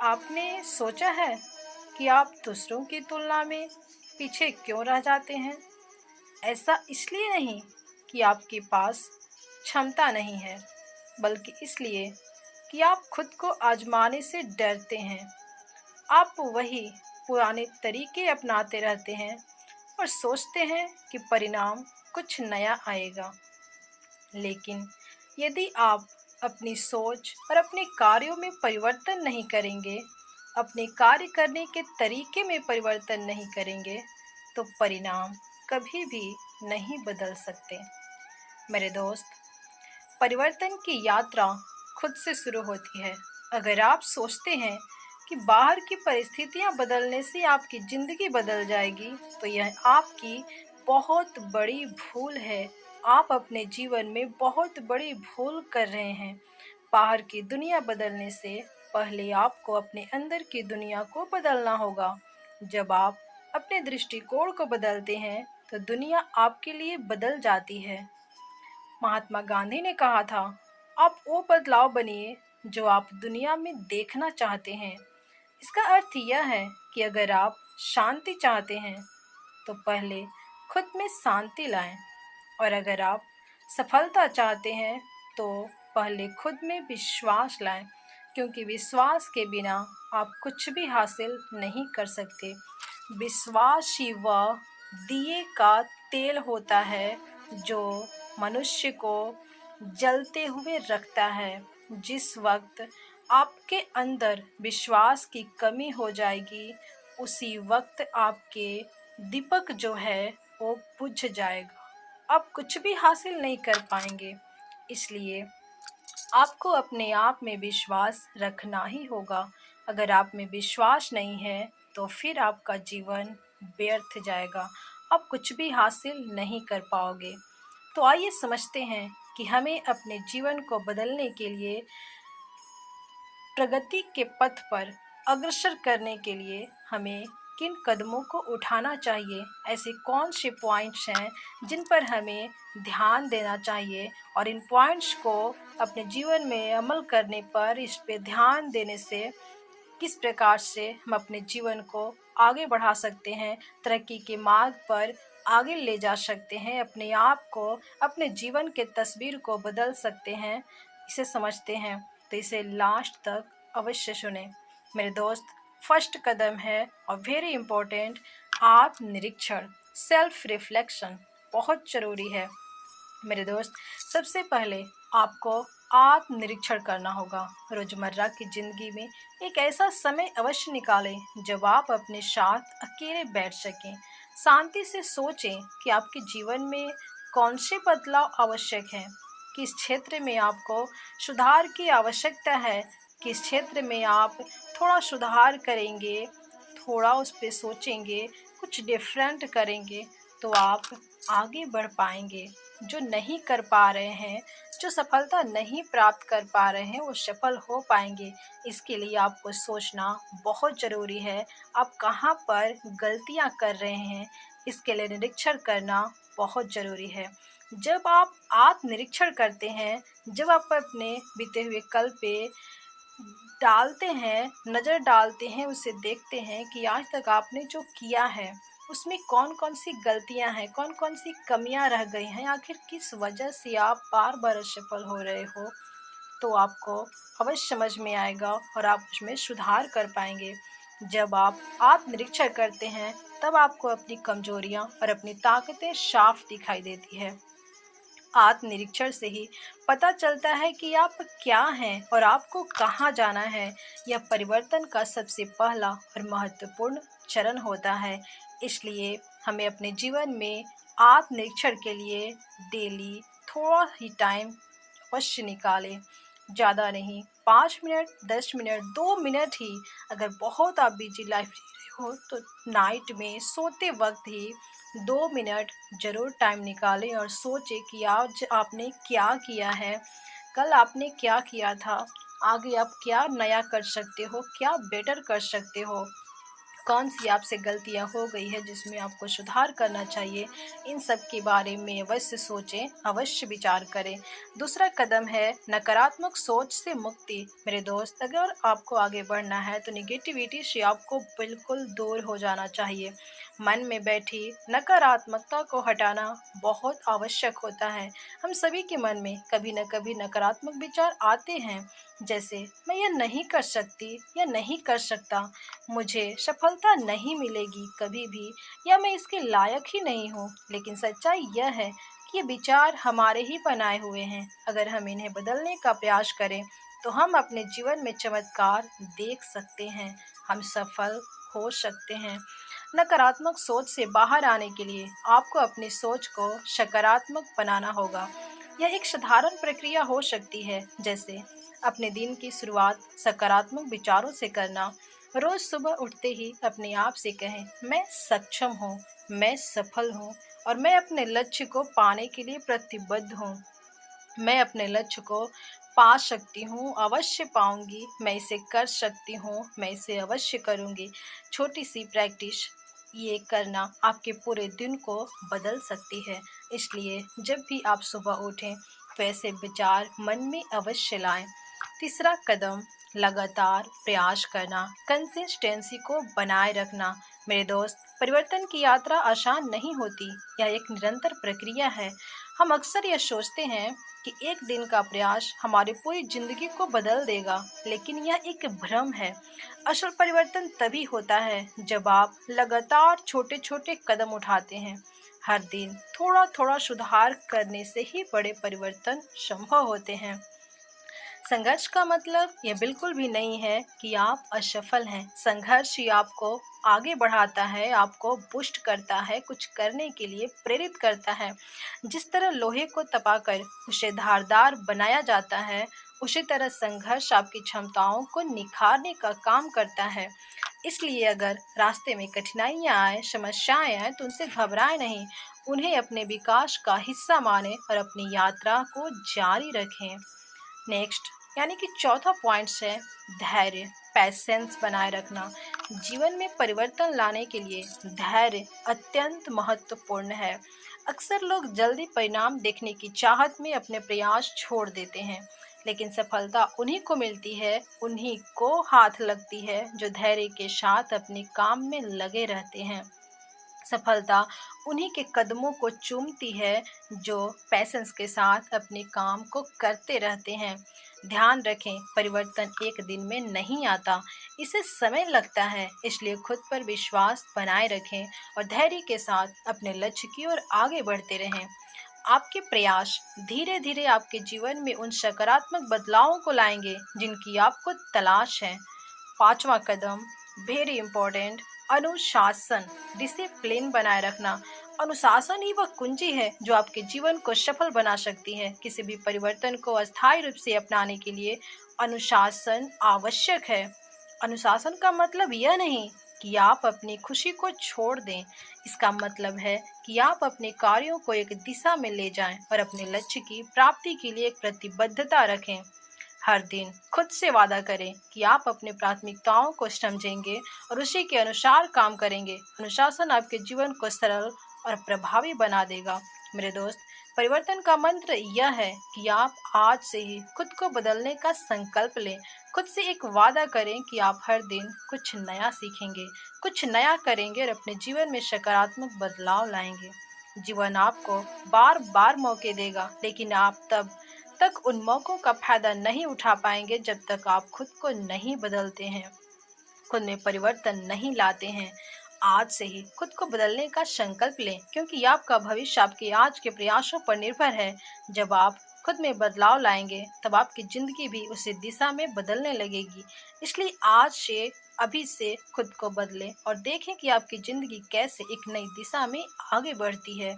आपने सोचा है कि आप दूसरों की तुलना में पीछे क्यों रह जाते हैं? ऐसा इसलिए नहीं कि आपके पास क्षमता नहीं है, बल्कि इसलिए कि आप खुद को आजमाने से डरते हैं। आप वही पुराने तरीके अपनाते रहते हैं और सोचते हैं कि परिणाम कुछ नया आएगा। लेकिन यदि आप अपनी सोच और अपने कार्यों में परिवर्तन नहीं करेंगे, अपने कार्य करने के तरीके में परिवर्तन नहीं करेंगे, तो परिणाम कभी भी नहीं बदल सकते। मेरे दोस्त, परिवर्तन की यात्रा खुद से शुरू होती है। अगर आप सोचते हैं कि बाहर की परिस्थितियां बदलने से आपकी ज़िंदगी बदल जाएगी, तो यह आपकी बहुत बड़ी भूल है। आप अपने जीवन में बहुत बड़ी भूल कर रहे हैं। बाहर की दुनिया बदलने से पहले आपको अपने अंदर की दुनिया को बदलना होगा। जब आप अपने दृष्टिकोण को बदलते हैं, तो दुनिया आपके लिए बदल जाती है। महात्मा गांधी ने कहा था, आप वो बदलाव बनिए जो आप दुनिया में देखना चाहते हैं। इसका अर्थ यह है कि अगर आप शांति चाहते हैं, तो पहले खुद में शांति लाएं, और अगर आप सफलता चाहते हैं, तो पहले खुद में विश्वास लाएं, क्योंकि विश्वास के बिना आप कुछ भी हासिल नहीं कर सकते। विश्वास ही वह दिए का तेल होता है जो मनुष्य को जलते हुए रखता है। जिस वक्त आपके अंदर विश्वास की कमी हो जाएगी, उसी वक्त आपके दीपक जो है वो बुझ जाएगा। आप कुछ भी हासिल नहीं कर पाएंगे। इसलिए आपको अपने आप में विश्वास रखना ही होगा। अगर आप में विश्वास नहीं है, तो फिर आपका जीवन व्यर्थ जाएगा। आप कुछ भी हासिल नहीं कर पाओगे। तो आइए समझते हैं कि हमें अपने जीवन को बदलने के लिए, प्रगति के पथ पर अग्रसर करने के लिए हमें किन कदमों को उठाना चाहिए। ऐसे कौन से पॉइंट्स हैं जिन पर हमें ध्यान देना चाहिए, और इन पॉइंट्स को अपने जीवन में अमल करने पर, इस पे ध्यान देने से किस प्रकार से हम अपने जीवन को आगे बढ़ा सकते हैं, तरक्की के मार्ग पर आगे ले जा सकते हैं, अपने आप को, अपने जीवन के तस्वीर को बदल सकते हैं, इसे समझते हैं। तो इसे लास्ट तक अवश्य सुने मेरे दोस्त। फर्स्ट कदम है और वेरी इम्पोर्टेंट, आत्मनिरीक्षण, सेल्फ रिफ्लेक्शन बहुत ज़रूरी है मेरे दोस्त। सबसे पहले आपको आत्मनिरीक्षण करना होगा। रोज़मर्रा की ज़िंदगी में एक ऐसा समय अवश्य निकालें जब आप अपने साथ अकेले बैठ सकें। शांति से सोचें कि आपके जीवन में कौन से बदलाव आवश्यक हैं, किस क्षेत्र में आपको सुधार की आवश्यकता है, किस क्षेत्र में आप थोड़ा सुधार करेंगे, थोड़ा उस पर सोचेंगे, कुछ डिफरेंट करेंगे, तो आप आगे बढ़ पाएंगे। जो नहीं कर पा रहे हैं, जो सफलता नहीं प्राप्त कर पा रहे हैं, वो सफल हो पाएंगे। इसके लिए आपको सोचना बहुत ज़रूरी है। आप कहाँ पर गलतियाँ कर रहे हैं, इसके लिए निरीक्षण करना बहुत ज़रूरी है। जब आप आत्मनिरीक्षण करते हैं, जब आप अपने बीते हुए कल पे डालते हैं, नज़र डालते हैं, उसे देखते हैं कि आज तक आपने जो किया है उसमें कौन-कौन सी गलतियां हैं, कौन-कौन सी कमियां रह गई हैं, आखिर किस वजह से आप बार-बार असफल हो रहे हो, तो आपको अवश्य समझ में आएगा और आप उसमें सुधार कर पाएंगे। जब आप आत्मनिरीक्षण करते हैं, तब आपको अपनी कमजोरियां और अपनी ताकतें साफ दिखाई देती है। आत्मनिरीक्षण से ही पता चलता है कि आप क्या हैं और आपको कहाँ जाना है। यह परिवर्तन का सबसे पहला और महत्वपूर्ण चरण होता है। इसलिए हमें अपने जीवन में आत्मनिरीक्षण के लिए डेली थोड़ा ही टाइम अवश्य निकालें। ज़्यादा नहीं, 5 मिनट, 10 मिनट, 2 मिनट ही। अगर बहुत आप बिजी लाइफ जी रहे हो, तो नाइट में सोते वक्त ही 2 मिनट ज़रूर टाइम निकालें और सोचें कि आज आपने क्या किया है, कल आपने क्या किया था, आगे आप क्या नया कर सकते हो, क्या बेटर कर सकते हो। कौन-सी आपसे गलतियाँ हो गई है जिसमें आपको सुधार करना चाहिए, इन सब के बारे में अवश्य सोचें, अवश्य विचार करें। दूसरा कदम है नकारात्मक सोच से मुक्ति। मेरे दोस्त, अगर आपको आगे बढ़ना है तो नेगेटिविटी से आपको बिल्कुल दूर हो जाना चाहिए। मन में बैठी नकारात्मकता को हटाना बहुत आवश्यक होता है। हम सभी के मन में कभी न कभी नकारात्मक विचार आते हैं, जैसे मैं यह नहीं कर सकती या नहीं कर सकता, मुझे सफलता नहीं मिलेगी कभी भी, या मैं इसके लायक ही नहीं हूँ। लेकिन सच्चाई यह है कि ये विचार हमारे ही बनाए हुए हैं। अगर हम इन्हें बदलने का प्रयास करें तो हम अपने जीवन में चमत्कार देख सकते हैं, हम सफल हो सकते हैं। नकारात्मक सोच से बाहर आने के लिए आपको अपनी सोच को सकारात्मक बनाना होगा। यह एक साधारण प्रक्रिया हो सकती है, जैसे अपने दिन की शुरुआत सकारात्मक विचारों से करना। रोज सुबह उठते ही अपने आप से कहें, मैं सक्षम हूँ, मैं सफल हूँ और मैं अपने लक्ष्य को पाने के लिए प्रतिबद्ध हूँ। मैं अपने लक्ष्य को पा सकती हूँ, अवश्य पाऊंगी, मैं इसे कर सकती हूँ, मैं इसे अवश्य करूंगी। छोटी सी प्रैक्टिस ये करना आपके पूरे दिन को बदल सकती है। इसलिए जब भी आप सुबह उठें तो ऐसे विचार मन में अवश्य लाएं। तीसरा कदम लगातार प्रयास करना, कंसिस्टेंसी को बनाए रखना। मेरे दोस्त, परिवर्तन की यात्रा आसान नहीं होती, यह एक निरंतर प्रक्रिया है। हम अक्सर यह सोचते हैं कि एक दिन का प्रयास हमारी पूरी जिंदगी को बदल देगा, लेकिन यह एक भ्रम है। असल परिवर्तन तभी होता है जब आप लगातार छोटे छोटे कदम उठाते हैं। हर दिन थोड़ा थोड़ा सुधार करने से ही बड़े परिवर्तन संभव होते हैं। संघर्ष का मतलब यह बिल्कुल भी नहीं है कि आप असफल हैं। संघर्ष ही आपको आगे बढ़ाता है, आपको पुष्ट करता है, कुछ करने के लिए प्रेरित करता है। जिस तरह लोहे को तपाकर उसे धारदार बनाया जाता है, उसी तरह संघर्ष आपकी क्षमताओं को निखारने का काम करता है। इसलिए अगर रास्ते में कठिनाइयाँ आए, समस्याएं आए, तो उनसे घबराएं नहीं, उन्हें अपने विकास का हिस्सा माने और अपनी यात्रा को जारी रखें। नेक्स्ट, यानी कि चौथा पॉइंट्स है धैर्य, पैसेंस बनाए रखना। जीवन में परिवर्तन लाने के लिए धैर्य अत्यंत महत्वपूर्ण है। अक्सर लोग जल्दी परिणाम देखने की चाहत में अपने प्रयास छोड़ देते हैं, लेकिन सफलता उन्हीं को मिलती है, उन्हीं को हाथ लगती है जो धैर्य के साथ अपने काम में लगे रहते हैं। सफलता उन्हीं के कदमों को चूमती है जो पैसेंस के साथ अपने काम को करते रहते हैं। ध्यान रखें, परिवर्तन एक दिन में नहीं आता, इसे समय लगता है। इसलिए खुद पर विश्वास बनाए रखें और धैर्य के साथ अपने लक्ष्य की ओर आगे बढ़ते रहें। आपके प्रयास धीरे धीरे आपके जीवन में उन सकारात्मक बदलावों को लाएंगे जिनकी आपको तलाश है। पांचवा कदम, वेरी इंपॉर्टेंट, अनुशासन, डिसिप्लिन बनाए रखना। अनुशासन ही वह कुंजी है जो आपके जीवन को सफल बना सकती है। किसी भी परिवर्तन को अस्थायी रूप से अपनाने के लिए अनुशासन आवश्यक है। अनुशासन का मतलब यह नहीं कि आप अपनी खुशी को छोड़ दें, इसका मतलब है कि आप अपने कार्यों को एक दिशा में ले जाएं और अपने लक्ष्य की प्राप्ति के लिए एक प्रतिबद्धता रखें। हर दिन खुद से वादा करें कि आप अपनी प्राथमिकताओं को समझेंगे और उसी के अनुसार काम करेंगे। अनुशासन आपके जीवन को सरल और प्रभावी बना देगा। मेरे दोस्त, परिवर्तन का मंत्र यह है कि आप आज से ही खुद को बदलने का संकल्प लें। खुद से एक वादा करें कि आप हर दिन कुछ नया सीखेंगे, कुछ नया करेंगे और अपने जीवन में सकारात्मक बदलाव लाएंगे। जीवन आपको बार बार मौके देगा, लेकिन आप तब तक उन मौक़ों का फ़ायदा नहीं उठा पाएंगे जब तक आप खुद को नहीं बदलते हैं, खुद में परिवर्तन नहीं लाते हैं। आज से ही खुद को बदलने का संकल्प लें, क्योंकि आपका भविष्य आपके आज के प्रयासों पर निर्भर है। जब आप खुद में बदलाव लाएंगे, तब आपकी ज़िंदगी भी उसी दिशा में बदलने लगेगी। इसलिए आज से, अभी से खुद को बदलें और देखें कि आपकी ज़िंदगी कैसे एक नई दिशा में आगे बढ़ती है।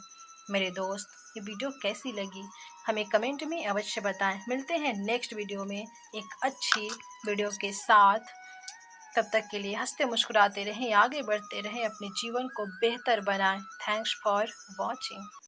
मेरे दोस्त, ये वीडियो कैसी लगी हमें कमेंट में अवश्य बताएं। मिलते हैं नेक्स्ट वीडियो में एक अच्छी वीडियो के साथ। तब तक के लिए हंसते मुस्कुराते रहें, आगे बढ़ते रहें, अपने जीवन को बेहतर बनाएं। Thanks for watching.